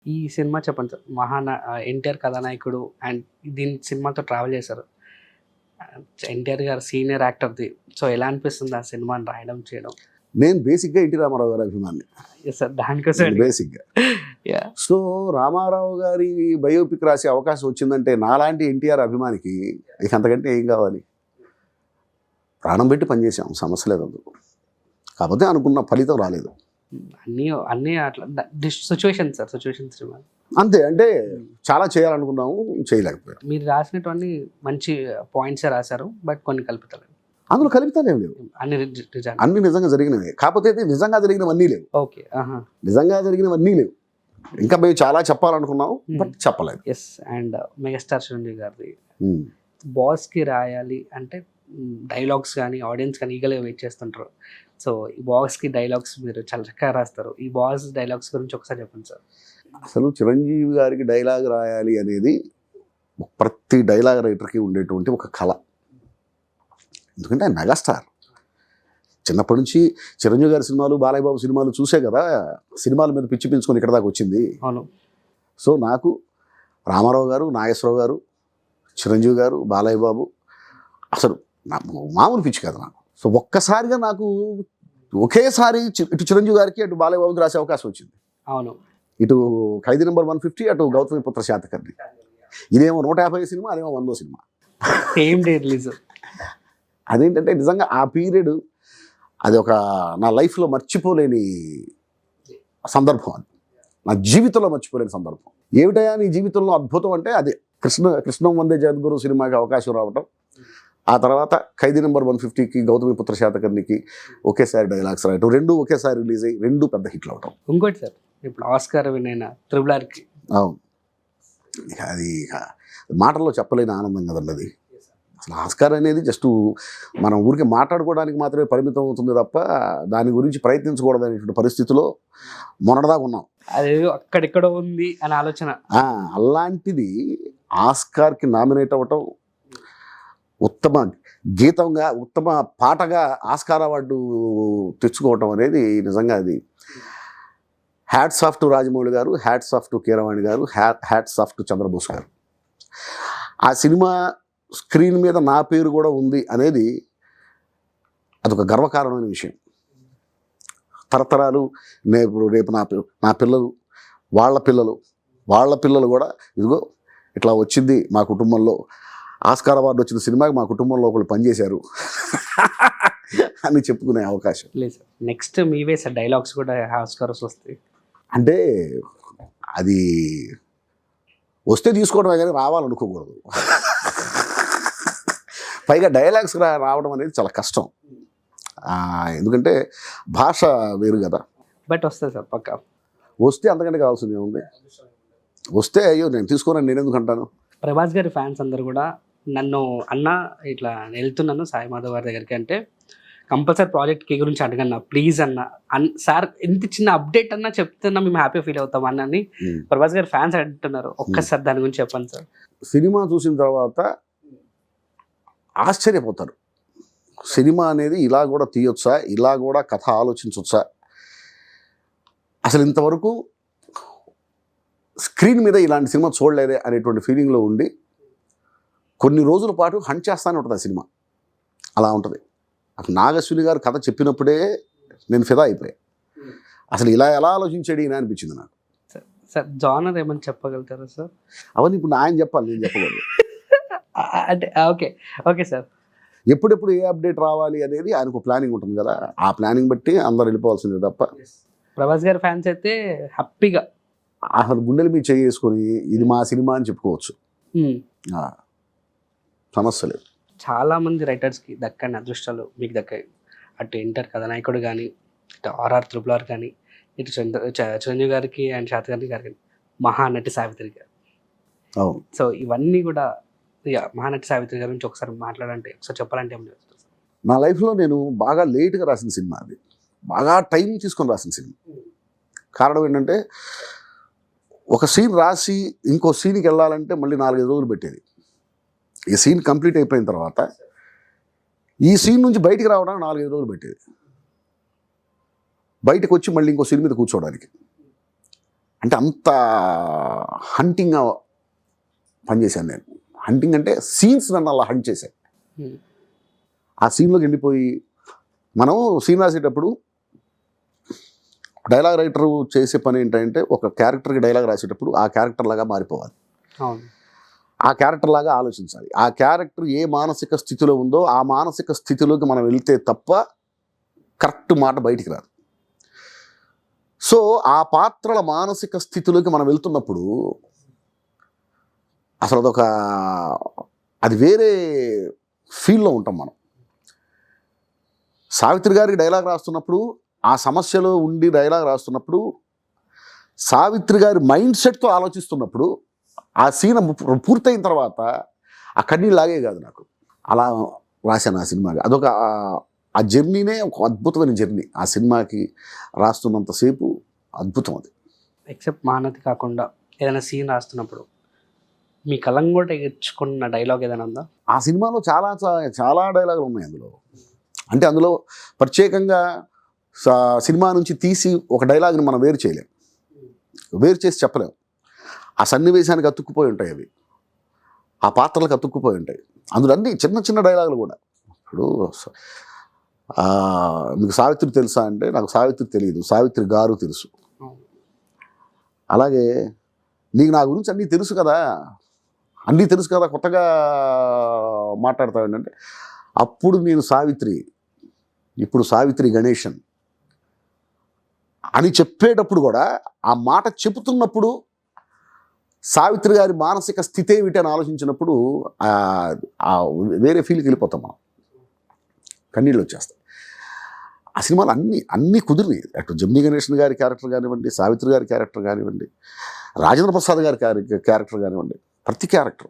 ఈ సినిమా చెప్పండి సార్. ఎన్టీఆర్ కథానాయకుడు అండ్ దీని సినిమాతో ట్రావెల్ చేశారు. ఎన్టీఆర్ గారు సీనియర్ యాక్టర్‌ది. సో, ఎలా అనిపిస్తుంది ఆ సినిమాని రాయడం, చేయడం? నేను బేసిక్‌గా ఎన్టీ రామారావు గారి అభిమాని. Yes sir. దానికోసమే అడిగా. బేసిక్‌గా. యాహ్! సో, రామారావు గారి బయోపిక్ రాసే అవకాశం వచ్చిందంటే నాలాంటి ఎన్టీఆర్ అభిమానికి ఇక అంతకంటే ఏం కావాలి? ప్రాణం పెట్టి పనిచేసాం, సమస్య లేదు అందులో. కాకపోతే అనుకున్న ఫలితం రాలేదు. అన్నీ అట్లా సిట్యుయేషన్ సార్. Situation cinema. అంతే. అంటే చాలా చేయాలనుకున్నాము, చేయలేకపోయాం. మీరు రాసినటువన్నీ మంచి పాయింట్సే రాశారు. బట్ కొన్ని కల్పితాలు. అందులో కల్పితాలేం లేవు. అన్ని నిజాలు. అన్ని నిజంగా జరిగినవే. కాకపోతే అయితే నిజంగా జరిగినవన్నీ లేవు. ఓకే. ఆహా! నిజంగా జరిగినవన్నీ లేవు. ఇంకా మేము చాలా చెప్పాలనుకున్నాము, బట్ చెప్పలేదు. యెస్. అండ్ మెగాస్టార్ చిరంజీవి గారిది హ్మ్. బాస్‌కి రాయాలి అంటే డైలాగ్స్ కానీ, ఆడియన్స్ కానీ ఈగర్‌గా వెయిట్ చేస్తుంటారు. సో, ఈ బాస్‌కి డైలాగ్స్ మీరు చాలా చక్కగా రాస్తారు. ఈ బాస్ డైలాగ్స్ గురించి ఒకసారి చెప్పండి సార్. అసలు చిరంజీవి గారికి డైలాగ్ రాయాలి అనేది ప్రతి డైలాగ్ రైటర్కి ఉండేటువంటి ఒక కళ. ఎందుకంటే ఆయన మెగాస్టార్. చిన్నప్పటి నుంచి చిరంజీవి గారి సినిమాలు, బాలయ్య బాబు సినిమాలు చూసే కదా సినిమాల మీద పిచ్చి పీల్చుకొని ఇక్కడ దాకా వచ్చింది. అవును. సో నాకు రామారావు గారు, నాగేశ్వరరావు గారు, చిరంజీవి గారు, బాలయ్య బాబు అసలు మామూలు పిచ్చి కదా నాకు. సో ఒక్కసారిగా నాకు ఒకేసారి ఇటు చిరంజీవి గారికి, అటు బాలయ్య బాబుకి రాసే అవకాశం వచ్చింది. అవును. ఇటు ఖైదీ నెంబర్ 150, అటు గౌతమిపుత్ర శాతకర్ణి. ఇదేమో 150 సినిమా, అదేమో 100 సినిమా. Same day release. అదేంటంటే నిజంగా ఆ పీరియడ్ అది ఒక నా లైఫ్లో మర్చిపోలేని సందర్భం. అది నా జీవితంలో మర్చిపోలేని సందర్భం. ఏమిటయా నీ జీవితంలో అద్భుతం అంటే అది కృష్ణం వందే జగద్గురు సినిమాకి అవకాశం రావటం. ఆ తర్వాత ఖైదీ నెంబర్ 150కి, గౌతమిపుత్ర శాతకర్ణికి ఒకేసారి డైలాగ్స్ రాయటం. రెండు ఒకేసారి రిలీజ్ అయ్యి రెండు పెద్ద హిట్లు అవటం. ఇంకోటి సార్, ఇప్పుడు ఆస్కార్ విన్ అయిన త్రిబుల్ ఆర్‌కి. అవును. అది మాటల్లో చెప్పలేని ఆనందం కదండి అది. అసలు ఆస్కార్ అనేది జస్ట్ మనం ఊరికి మాట్లాడుకోవడానికి మాత్రమే పరిమితం అవుతుంది తప్ప దాని గురించి ప్రయత్నించకూడదు అనేటువంటి పరిస్థితిలో మొన్నటిదాకా ఉన్నాం. అది అక్కడెక్కడో ఉంది అని ఆలోచన. అలాంటిది ఆస్కార్కి నామినేట్ అవ్వటం, ఉత్తమ గీతంగా, ఉత్తమ పాటగా ఆస్కార్ అవార్డు తెచ్చుకోవటం అనేది నిజంగా అది హ్యాట్స్ ఆఫ్ టు రాజమౌళి గారు, హ్యాట్స్ ఆఫ్ టు కీరవాణి గారు, హ్యాట్స్ ఆఫ్ టు చంద్రబోస్ గారు. ఆ సినిమా స్క్రీన్ మీద నా పేరు కూడా ఉంది అనేది అదొక గర్వకారణమైన విషయం. తరతరాలు రేపు నా పిల్లలు, వాళ్ళ పిల్లలు కూడా ఇదిగో ఇట్లా వచ్చింది మా కుటుంబంలో, ఆస్కార్ అవార్డు వచ్చిన సినిమాకి మా కుటుంబంలో ఒకళ్ళు పనిచేశారు అని చెప్పుకునే అవకాశం. లేదు సార్. నెక్స్ట్ మీవే సార్ డైలాగ్స్ కూడా ఆస్కార్స్ వస్తాయి. అంటే అది వస్తే తీసుకోవడమే కానీ రావాలనుకోకూడదు. పైగా డైలాగ్స్ రావడం అనేది చాలా కష్టం. ఎందుకంటే భాష వేరు కదా. బట్ వస్తుంది సార్ పక్కా. వస్తే అంతకంటే కావాల్సింది ఏముంది? వస్తే అయ్యో నేను తీసుకోనని నేను ఎందుకు అంటాను? ప్రభాస్ గారి ఫ్యాన్స్ అందరు కూడా నన్ను అన్న ఇట్లా వెళ్తున్నాను సాయి మాధవ్ గారి దగ్గరికి అంటే కంపల్సరీ ప్రాజెక్ట్కి గురించి అడగన్నా ప్లీజ్ అన్న సార్ ఎంత చిన్న అప్డేట్ అన్నా చెప్తున్నా మేము హ్యాపీ ఫీల్ అవుతాం అన్నని ప్రభాస్ గారి ఫ్యాన్స్ అంటున్నారు. ఒక్కసారి దాని గురించి చెప్పండి సార్. సినిమా చూసిన తర్వాత ఆశ్చర్యపోతారు. సినిమా అనేది ఇలా కూడా తీయొచ్చా, ఇలా కూడా కథ ఆలోచించవచ్చా, అసలు ఇంతవరకు స్క్రీన్ మీద ఇలాంటి సినిమా చూడలేదే అనేటువంటి ఫీలింగ్లో ఉండి కొన్ని రోజుల పాటు హంట్ చేస్తానే ఉంటుంది ఆ సినిమా. అలా ఉంటుంది. అసలు నాగశ్విని గారు కథ చెప్పినప్పుడే నేను ఫిదా అయిపోయా. అసలు ఇలా ఎలా ఆలోచించాడు ఈయన అనిపించింది నాకు. సార్ జానర్ ఏమని చెప్పగలుగుతారా సార్? అవన్నీ ఇప్పుడు ఆయన చెప్పాలి, నేను చెప్పకూడదు. అంటే ఓకే సార్. ఎప్పుడెప్పుడు ఏ అప్డేట్ రావాలి అనేది ఆయనకు ప్లానింగ్ ఉంటుంది కదా. ఆ ప్లానింగ్ బట్టి అందరు వెళ్ళిపోవాల్సిందే తప్ప ప్రభాస్ గారి ఫ్యాన్స్ అయితే హ్యాపీగా అసలు గుండెల మీద చేసుకొని ఇది మా సినిమా అని చెప్పుకోవచ్చు. సమస్య లేదు. చాలామంది రైటర్స్కి దక్కని అదృష్టాలు మీకు దక్కాయి. అటు ఎన్టీఆర్ కథానాయకుడు కానీ, ఇటు ఆర్ఆర్ త్రిబుల్ ఆర్ కానీ, ఇటు చిరంజీవి గారికి అండ్ శాతకర్ణి గారికి, మహానటి సావిత్రి గారు. అవును. సో ఇవన్నీ కూడా మహానటి సావిత్రి గారి నుంచి ఒకసారి మాట్లాడంటే, ఒకసారి చెప్పాలంటే ఏం చేస్తారు? నా లైఫ్లో నేను బాగా లేట్గా రాసిన సినిమా అది. బాగా టైం తీసుకొని రాసిన సినిమా. కారణం ఏంటంటే ఒక సీన్ రాసి ఇంకో సీన్కి వెళ్ళాలంటే మళ్ళీ 4-5 రోజులు పెట్టేది. ఈ సీన్ కంప్లీట్ అయిపోయిన తర్వాత ఈ సీన్ నుంచి బయటికి రావడానికి 4-5 రోజులు పెట్టేది. బయటకు వచ్చి మళ్ళీ ఇంకో సీన్ మీద కూర్చోవడానికి. అంటే అంత హంటింగ్గా పనిచేశాను నేను. హంటింగ్ అంటే సీన్స్ నన్ను అలా హంట్ చేశాయి. ఆ సీన్లోకి వెళ్ళిపోయి మనం సీన్ రాసేటప్పుడు డైలాగ్ రైటర్ చేసే పని ఏంటంటే ఒక క్యారెక్టర్కి డైలాగ్ రాసేటప్పుడు ఆ క్యారెక్టర్ లాగా మారిపోవాలి. అవును. ఆ క్యారెక్టర్ లాగా ఆలోచించాలి. ఆ క్యారెక్టర్ ఏ మానసిక స్థితిలో ఉందో ఆ మానసిక స్థితిలోకి మనం వెళ్తే తప్ప కరెక్ట్ మాట బయటికి రాదు. సో ఆ పాత్రల మానసిక స్థితిలోకి మనం వెళ్తున్నప్పుడు అసలు అది వేరే ఫీల్లో ఉంటాం మనం. సావిత్రి గారికి డైలాగ్ రాస్తున్నప్పుడు ఆ సమస్యలో ఉండి డైలాగ్ రాస్తున్నప్పుడు సావిత్రి గారి మైండ్ సెట్తో ఆలోచిస్తున్నప్పుడు ఆ సీన్ పూర్తయిన తర్వాత ఆ కన్నీళ్ళు లాగే కాదు నాకు. అలా రాశాను ఆ సినిమాకి. ఆ జర్నీనే ఒక అద్భుతమైన జర్నీ. ఆ సినిమాకి రాస్తున్నంతసేపు అద్భుతం అది. ఎక్సెప్ట్ మానతి కాకుండా ఏదైనా సీన్ రాస్తున్నప్పుడు మీ కలంగోట ఎచ్చుకున్న డైలాగ్ ఏదైనా ఉందా? ఆ సినిమాలో చాలా చాలా డైలాగులు ఉన్నాయి అందులో. అంటే అందులో ప్రత్యేకంగా సినిమా నుంచి తీసి ఒక డైలాగ్ని మనం వేరు చేయలేం, వేరు చేసి చెప్పలేం. ఆ సన్నివేశానికి అతుక్కుపోయి ఉంటాయి అవి, ఆ పాత్రలకు అతుక్కుపోయి ఉంటాయి. అందులో అన్ని చిన్న చిన్న డైలాగులు కూడా. ఇప్పుడు మీకు సావిత్రి తెలుసా అంటే నాకు సావిత్రి తెలియదు, సావిత్రి గారు తెలుసు. అలాగే నీకు నా గురించి అన్నీ తెలుసు కదా, కొత్తగా మాట్లాడతావు ఏంటంటే అప్పుడు నేను సావిత్రి, ఇప్పుడు సావిత్రి గణేశన్ అని చెప్పేటప్పుడు కూడా ఆ మాట చెబుతున్నప్పుడు సావిత్రి గారి మానసిక స్థితి ఏమిటి అని ఆలోచించినప్పుడు వేరే ఫీల్కి వెళ్ళిపోతాం మనం, కన్నీళ్ళు వచ్చేస్తాయి. ఆ సినిమాలో అన్నీ కుదిరినాయి. అటు జమినీ గణేశన్ గారి క్యారెక్టర్ కానివ్వండి, సావిత్రి గారి క్యారెక్టర్ కానివ్వండి, రాజేంద్ర ప్రసాద్ గారి క్యారెక్టర్ కానివ్వండి, ప్రతి క్యారెక్టర్